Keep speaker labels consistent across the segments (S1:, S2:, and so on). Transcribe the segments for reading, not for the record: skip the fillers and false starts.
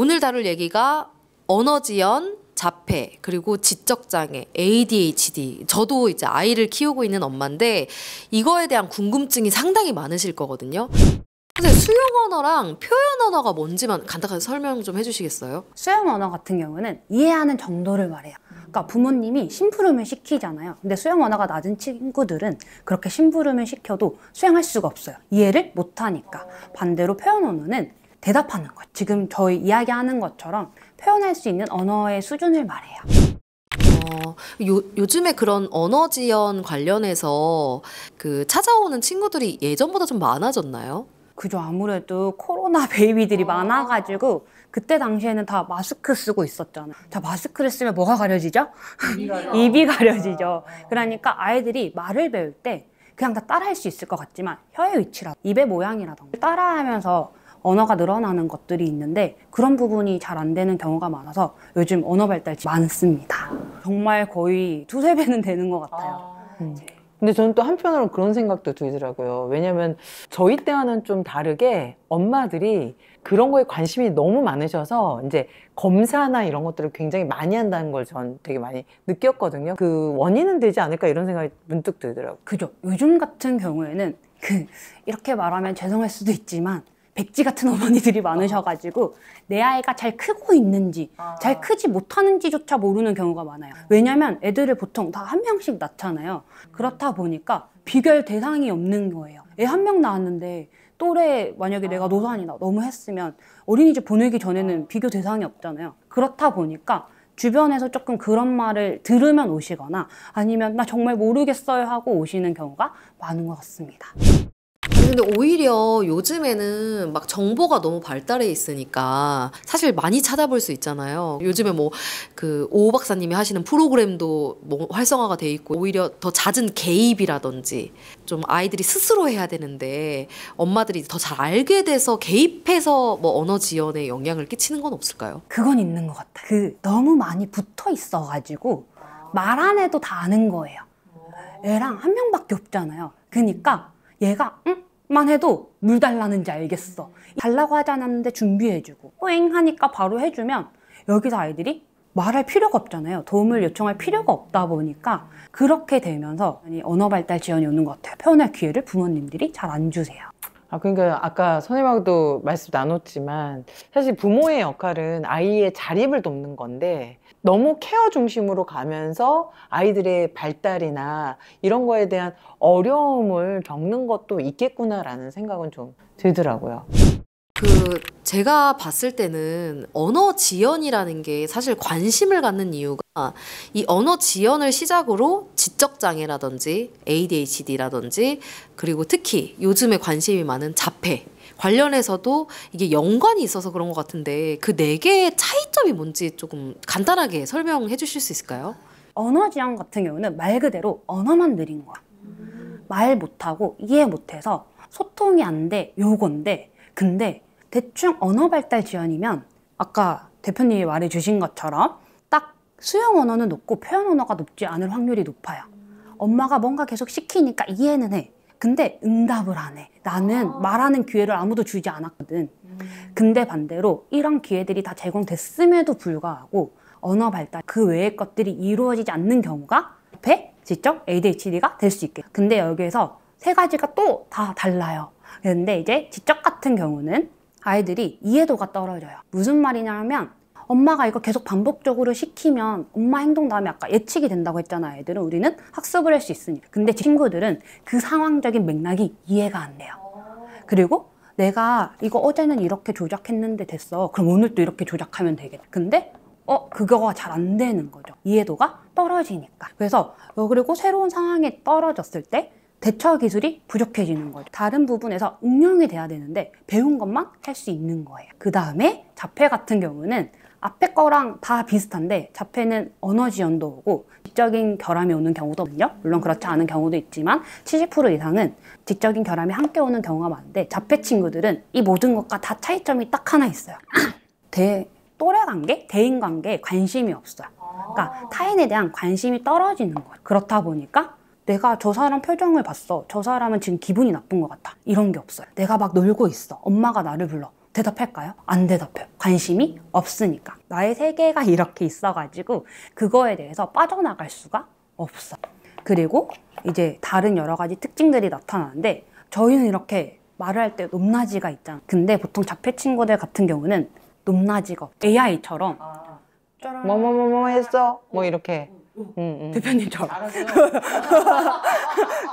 S1: 오늘 다룰 얘기가 언어지연, 자폐, 그리고 지적장애, ADHD. 저도 이제 아이를 키우고 있는 엄마인데 이거에 대한 궁금증이 상당히 많으실 거거든요. 근데 수용 언어랑 표현 언어가 뭔지만 간단하게 설명 좀 해주시겠어요?
S2: 수용 언어 같은 경우는 이해하는 정도를 말해요. 그러니까 부모님이 심부름을 시키잖아요. 근데 수용 언어가 낮은 친구들은 그렇게 심부름을 시켜도 수용할 수가 없어요. 이해를 못하니까. 반대로 표현 언어는 대답하는 것. 지금 저희 이야기하는 것처럼 표현할 수 있는 언어의 수준을 말해요.
S1: 요즘에 그런 언어 지연 관련해서 찾아오는 친구들이 예전보다 좀 많아졌나요?
S2: 그죠. 아무래도 코로나 베이비들이 많아가지고 그때 당시에는 다 마스크 쓰고 있었잖아요. 자, 마스크를 쓰면 뭐가 가려지죠? 입이 가려지죠. 그러니까 아이들이 말을 배울 때 그냥 다 따라할 수 있을 것 같지만 혀의 위치라 입의 모양이라던가 따라하면서 언어가 늘어나는 것들이 있는데 그런 부분이 잘 안 되는 경우가 많아서 요즘 언어 발달이 많습니다. 정말 거의 두세 배는 되는 것 같아요.
S3: 근데 저는 또 한편으로 그런 생각도 들더라고요. 왜냐면 저희 때와는 좀 다르게 엄마들이 그런 거에 관심이 너무 많으셔서 이제 검사나 이런 것들을 굉장히 많이 한다는 걸 전 되게 많이 느꼈거든요. 그 원인은 되지 않을까 이런 생각이 문득 들더라고요.
S2: 그죠. 요즘 같은 경우에는 이렇게 말하면 죄송할 수도 있지만 백지 같은 어머니들이 많으셔가지고 내 아이가 잘 크고 있는지 잘 크지 못하는지조차 모르는 경우가 많아요. 왜냐면 애들을 보통 다 한 명씩 낳잖아요. 그렇다 보니까 비교할 대상이 없는 거예요. 애 한 명 낳았는데 또래 만약에 내가 노산이다 너무 했으면 어린이집 보내기 전에는 비교 대상이 없잖아요. 그렇다 보니까 주변에서 조금 그런 말을 들으면 오시거나 아니면 나 정말 모르겠어요 하고 오시는 경우가 많은 것 같습니다.
S1: 근데 오히려 요즘에는 막 정보가 너무 발달해 있으니까 사실 많이 찾아볼 수 있잖아요. 요즘에 오 박사님이 하시는 프로그램도 활성화가 돼 있고 오히려 더 잦은 개입이라든지 좀 아이들이 스스로 해야 되는데 엄마들이 더 잘 알게 돼서 개입해서 언어 지연에 영향을 끼치는 건 없을까요?
S2: 그건 있는 것 같아요. 너무 많이 붙어 있어가지고 말 안 해도 다 아는 거예요. 애랑 한 명밖에 없잖아요. 그러니까 얘가 만 해도 물 달라는지 알겠어. 달라고 하지 않았는데 준비해주고 호잉 하니까 바로 해주면 여기서 아이들이 말할 필요가 없잖아요. 도움을 요청할 필요가 없다 보니까 그렇게 되면서 언어 발달 지연이 오는 것 같아요. 표현할 기회를 부모님들이 잘 안 주세요.
S3: 그러니까 아까 선생님하고도 말씀 나눴지만 사실 부모의 역할은 아이의 자립을 돕는 건데 너무 케어 중심으로 가면서 아이들의 발달이나 이런 거에 대한 어려움을 겪는 것도 있겠구나라는 생각은 좀 들더라고요.
S1: 제가 봤을 때는 언어 지연이라는 게 사실 관심을 갖는 이유가 이 언어 지연을 시작으로 지적장애라든지 ADHD라든지 그리고 특히 요즘에 관심이 많은 자폐 관련해서도 이게 연관이 있어서 그런 것 같은데 그 네 개의 차이점이 뭔지 조금 간단하게 설명해 주실 수 있을까요?
S2: 언어 지연 같은 경우는 말 그대로 언어만 느린 거야. 말 못하고 이해 못해서 소통이 안 돼 요건데 근데 대충 언어 발달 지연이면 아까 대표님이 말해주신 것처럼 딱 수용 언어는 높고 표현 언어가 높지 않을 확률이 높아요. 엄마가 뭔가 계속 시키니까 이해는 해. 근데 응답을 안 해. 나는 말하는 기회를 아무도 주지 않았거든. 근데 반대로 이런 기회들이 다 제공됐음에도 불구하고 언어 발달 그 외의 것들이 이루어지지 않는 경우가 자폐, 지적, ADHD가 될 수 있겠죠. 근데 여기에서 세 가지가 또 다 달라요. 근데 이제 지적 같은 경우는 아이들이 이해도가 떨어져요. 무슨 말이냐면 엄마가 이거 계속 반복적으로 시키면 엄마 행동 다음에 아까 예측이 된다고 했잖아요. 애들은 우리는 학습을 할 수 있으니까. 근데 친구들은 그 상황적인 맥락이 이해가 안 돼요. 그리고 내가 이거 어제는 이렇게 조작했는데 됐어. 그럼 오늘도 이렇게 조작하면 되겠다. 근데 그거가 잘 안 되는 거죠. 이해도가 떨어지니까. 그래서 그리고 새로운 상황에 떨어졌을 때 대처 기술이 부족해지는 거죠. 다른 부분에서 응용이 돼야 되는데 배운 것만 할 수 있는 거예요. 그 다음에 자폐 같은 경우는 앞에 거랑 다 비슷한데 자폐는 언어 지연도 오고 지적인 결함이 오는 경우도 있거든요. 물론 그렇지 않은 경우도 있지만 70% 이상은 지적인 결함이 함께 오는 경우가 많은데 자폐 친구들은 이 모든 것과 다 차이점이 딱 하나 있어요. 또래 관계, 대인 관계에 관심이 없어요. 그러니까 타인에 대한 관심이 떨어지는 거예요. 그렇다 보니까 내가 저 사람 표정을 봤어. 저 사람은 지금 기분이 나쁜 것 같아. 이런 게 없어요. 내가 막 놀고 있어. 엄마가 나를 불러. 대답할까요? 안 대답해요. 관심이 없으니까. 나의 세계가 이렇게 있어가지고 그거에 대해서 빠져나갈 수가 없어. 그리고 이제 다른 여러 가지 특징들이 나타나는데 저희는 이렇게 말을 할 때 높낮이가 있잖아. 근데 보통 자폐 친구들 같은 경우는 높낮이가 없어. AI처럼
S3: 뭐뭐뭐뭐 했어? 뭐 이렇게.
S2: 대표님처럼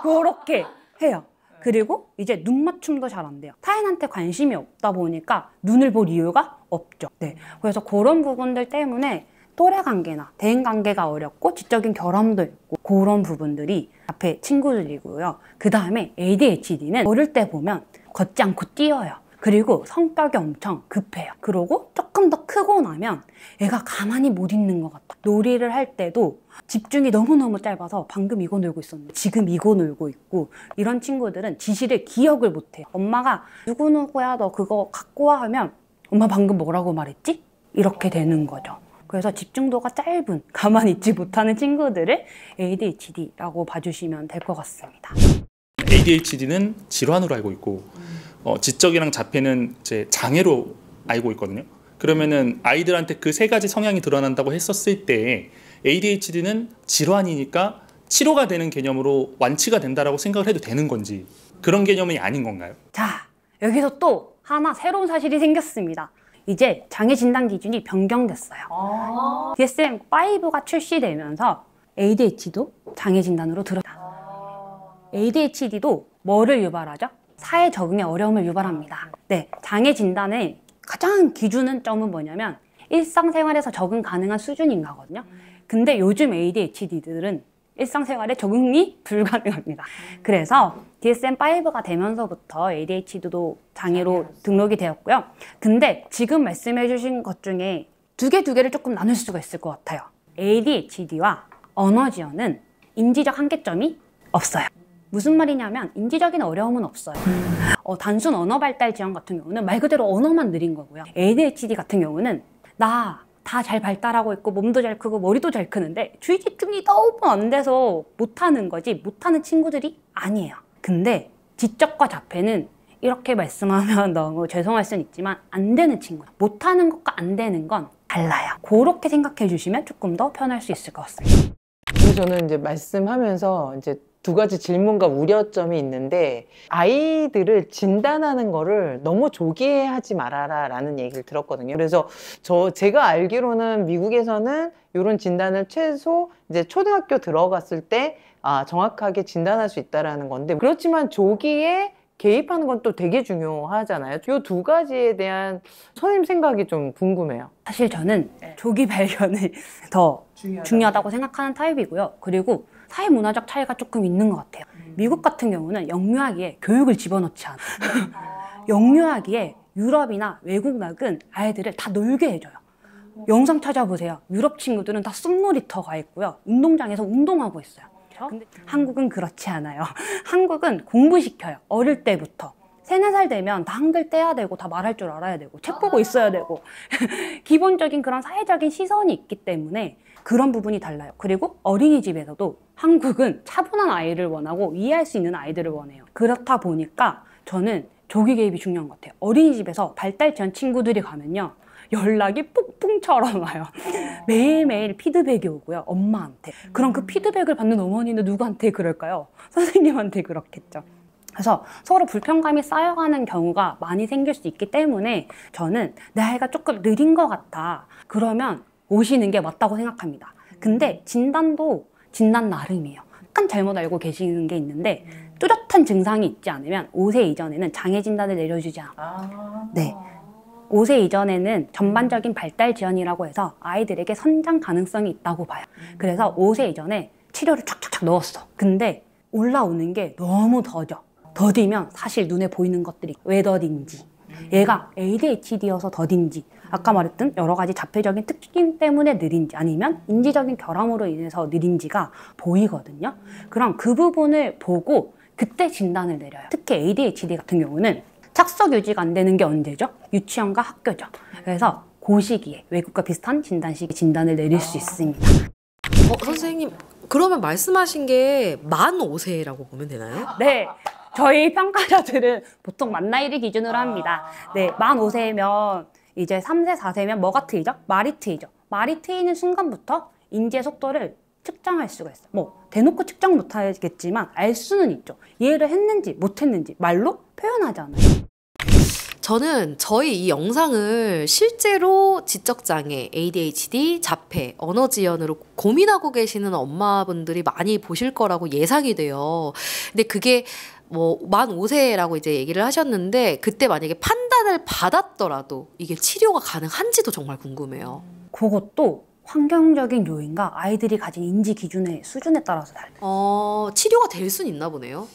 S2: 그렇게 해요. 그리고 이제 눈 맞춤도 잘 안 돼요. 타인한테 관심이 없다 보니까 눈을 볼 이유가 없죠. 네. 그래서 그런 부분들 때문에 또래 관계나 대인 관계가 어렵고 지적인 결함도 있고 그런 부분들이 앞에 친구들이고요. 그 다음에 ADHD는 어릴 때 보면 걷지 않고 뛰어요. 그리고 성격이 엄청 급해요. 그러고 조금 더 크고 나면 애가 가만히 못 있는 것 같아. 놀이를 할 때도 집중이 너무너무 짧아서 방금 이거 놀고 있었는데 지금 이거 놀고 있고, 이런 친구들은 지시를 기억을 못해요. 엄마가 누구누구야 너 그거 갖고 와 하면 엄마 방금 뭐라고 말했지? 이렇게 되는 거죠. 그래서 집중도가 짧은, 가만히 있지 못하는 친구들을 ADHD라고 봐주시면 될 것 같습니다.
S4: ADHD는 질환으로 알고 있고 지적이랑 자폐는 이제 장애로 알고 있거든요. 그러면은 아이들한테 그 세 가지 성향이 드러난다고 했었을 때 ADHD는 질환이니까 치료가 되는 개념으로 완치가 된다라고 생각을 해도 되는 건지, 그런 개념이 아닌 건가요?
S2: 자, 여기서 또 하나 새로운 사실이 생겼습니다. 이제 장애 진단 기준이 변경됐어요. DSM-5가 출시되면서 ADHD도 장애 진단으로 들어갑니다. ADHD도 뭐를 유발하죠? 사회 적응에 어려움을 유발합니다. 네, 장애 진단의 가장 기준은 점은 뭐냐면 일상생활에서 적응 가능한 수준인가거든요. 근데 요즘 ADHD들은 일상생활에 적응이 불가능합니다. 그래서 DSM-5가 되면서부터 ADHD도 장애로 등록이 되었고요. 근데 지금 말씀해 주신 것 중에 두 개를 조금 나눌 수가 있을 것 같아요. ADHD와 언어지연은 인지적 한계점이 없어요. 무슨 말이냐면 인지적인 어려움은 없어요. 단순 언어 발달 지연 같은 경우는 말 그대로 언어만 느린 거고요. ADHD 같은 경우는 나 다 잘 발달하고 있고 몸도 잘 크고 머리도 잘 크는데 주의 집중이 너무 안 돼서 못하는 거지, 못하는 친구들이 아니에요. 근데 지적과 자폐는 이렇게 말씀하면 너무 죄송할 수는 있지만 안 되는 친구, 못하는 것과 안 되는 건 달라요. 그렇게 생각해 주시면 조금 더 편할 수 있을 것 같습니다.
S3: 그래서 저는 이제 말씀하면서 이제 두 가지 질문과 우려점이 있는데, 아이들을 진단하는 거를 너무 조기에 하지 말아라 라는 얘기를 들었거든요. 그래서 제가 알기로는 미국에서는 이런 진단을 최소 이제 초등학교 들어갔을 때 정확하게 진단할 수 있다라는 건데, 그렇지만 조기에 개입하는 건 또 되게 중요하잖아요. 이 두 가지에 대한 선생님 생각이 좀 궁금해요.
S2: 사실 저는 조기 발견이 더 중요하다고 생각하는 타입이고요. 그리고 사회 문화적 차이가 조금 있는 것 같아요. 미국 같은 경우는 영유아기에 교육을 집어넣지 않아요. 영유아기에 유럽이나 외국 낙은 아이들을 다 놀게 해줘요. 영상 찾아보세요. 유럽 친구들은 다 숲놀이터 가 있고요. 운동장에서 운동하고 있어요. 근데 한국은 그렇지 않아요. 한국은 공부시켜요. 어릴 때부터. 3, 4살 되면 다 한글 떼야 되고 다 말할 줄 알아야 되고 책 보고 있어야 되고 기본적인 그런 사회적인 시선이 있기 때문에 그런 부분이 달라요. 그리고 어린이집에서도 한국은 차분한 아이를 원하고 이해할 수 있는 아이들을 원해요. 그렇다 보니까 저는 조기 개입이 중요한 것 같아요. 어린이집에서 발달 지연 친구들이 가면요, 연락이 폭풍처럼 와요. 매일매일 피드백이 오고요, 엄마한테. 그럼 그 피드백을 받는 어머니는 누구한테 그럴까요? 선생님한테 그렇겠죠. 그래서 서로 불편감이 쌓여가는 경우가 많이 생길 수 있기 때문에 저는 내 아이가 조금 느린 것 같아, 그러면 오시는 게 맞다고 생각합니다. 근데 진단도 진단 나름이에요. 약간 잘못 알고 계시는 게 있는데 뚜렷한 증상이 있지 않으면 5세 이전에는 장애 진단을 내려주지 않아요. 네. 5세 이전에는 전반적인 발달 지연이라고 해서 아이들에게 성장 가능성이 있다고 봐요. 그래서 5세 이전에 치료를 촥촥촥 넣었어. 근데 올라오는 게 너무 더뎌. 더디면 사실 눈에 보이는 것들이 왜 더딘지, 얘가 ADHD여서 더딘지, 아까 말했던 여러 가지 자폐적인 특징 때문에 느린지 아니면 인지적인 결함으로 인해서 느린지가 보이거든요. 그럼 그 부분을 보고 그때 진단을 내려요. 특히 ADHD 같은 경우는 착석 유지가 안 되는 게 언제죠? 유치원과 학교죠. 그래서 그 시기에 외국과 비슷한 진단 시기에 진단을 내릴 수 있습니다.
S1: 선생님, 그러면 말씀하신 게 만 5세라고 보면 되나요?
S2: 네. 저희 평가자들은 보통 만 나이를 기준으로 합니다. 네, 만 5세면 이제 3세, 4세면 뭐가 트이죠? 말이 트이죠. 말이 트이는 순간부터 인지의 속도를 측정할 수가 있어요. 뭐 대놓고 측정 못하겠지만 알 수는 있죠. 이해를 했는지 못했는지 말로 표현하잖아요.
S1: 저는 저희 이 영상을 실제로 지적장애, ADHD, 자폐, 언어지연으로 고민하고 계시는 엄마분들이 많이 보실 거라고 예상이 돼요. 근데 그게 뭐 만 5세라고 이제 얘기를 하셨는데 그때 만약에 판단을 받았더라도 이게 치료가 가능한지도 정말 궁금해요.
S2: 그것도 환경적인 요인과 아이들이 가진 인지 기준의 수준에 따라서 달라요.
S1: 치료가 될 수는 있나 보네요.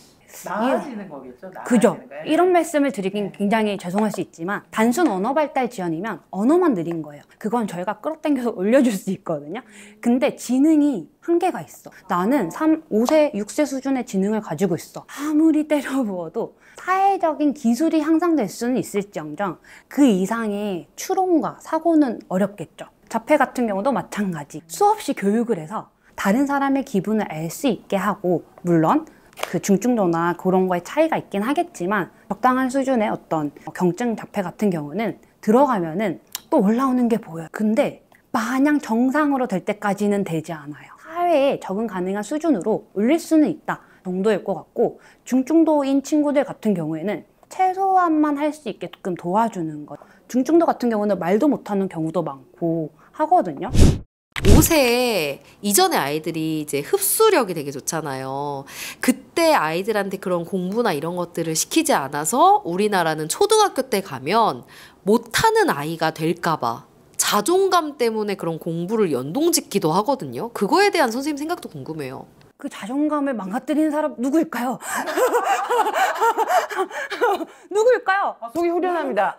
S3: 나아지는 거겠죠?
S2: 그죠? 이런 말씀을 드리긴 굉장히 죄송할 수 있지만 단순 언어 발달 지연이면 언어만 느린 거예요. 그건 저희가 끌어당겨서 올려줄 수 있거든요. 근데 지능이 한계가 있어. 나는 5세, 6세 수준의 지능을 가지고 있어. 아무리 때려부어도 사회적인 기술이 향상될 수는 있을지언정 그 이상의 추론과 사고는 어렵겠죠. 자폐 같은 경우도 마찬가지. 수없이 교육을 해서 다른 사람의 기분을 알 수 있게 하고 물론 그 중증도나 그런 거에 차이가 있긴 하겠지만 적당한 수준의 어떤 경증 자폐 같은 경우는 들어가면은 또 올라오는 게 보여요. 근데 마냥 정상으로 될 때까지는 되지 않아요. 사회에 적응 가능한 수준으로 올릴 수는 있다 정도일 것 같고 중증도인 친구들 같은 경우에는 최소한만 할 수 있게끔 도와주는 것. 중증도 같은 경우는 말도 못하는 경우도 많고 하거든요.
S1: 5세 이전의 아이들이 이제 흡수력이 되게 좋잖아요. 그때 아이들한테 그런 공부나 이런 것들을 시키지 않아서 우리나라는 초등학교 때 가면 못하는 아이가 될까봐 자존감 때문에 그런 공부를 연동짓기도 하거든요. 그거에 대한 선생님 생각도 궁금해요.
S2: 그 자존감을 망가뜨리는 사람 누구일까요? 누구일까요?
S3: 속이 후련합니다.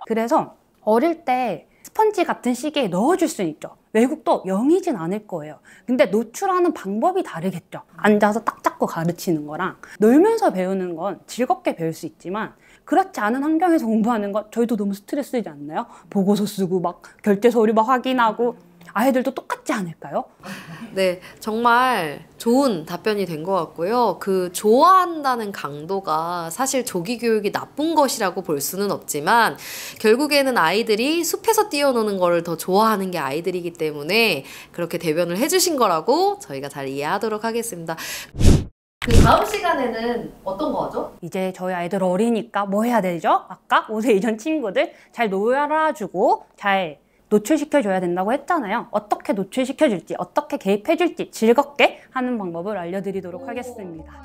S2: 그래서 어릴 때 스펀지 같은 시계에 넣어줄 수는 있죠. 외국도 0이진 않을 거예요. 근데 노출하는 방법이 다르겠죠. 앉아서 딱 잡고 가르치는 거랑 놀면서 배우는 건 즐겁게 배울 수 있지만 그렇지 않은 환경에서 공부하는 건 저희도 너무 스트레스이지 않나요? 보고서 쓰고 막 결제 서류 막 확인하고 아이들도 똑같지 않을까요?
S1: 네, 정말 좋은 답변이 된 것 같고요. 그 좋아한다는 강도가 사실 조기 교육이 나쁜 것이라고 볼 수는 없지만 결국에는 아이들이 숲에서 뛰어노는 거를 더 좋아하는 게 아이들이기 때문에 그렇게 대변을 해주신 거라고 저희가 잘 이해하도록 하겠습니다. 그 다음 시간에는 어떤 거 하죠?
S2: 이제 저희 아이들 어리니까 뭐 해야 되죠? 아까 5세 이전 친구들 잘 놀아주고 잘 노출시켜줘야 된다고 했잖아요. 어떻게 노출시켜줄지, 어떻게 개입해줄지 즐겁게 하는 방법을 알려드리도록 하겠습니다.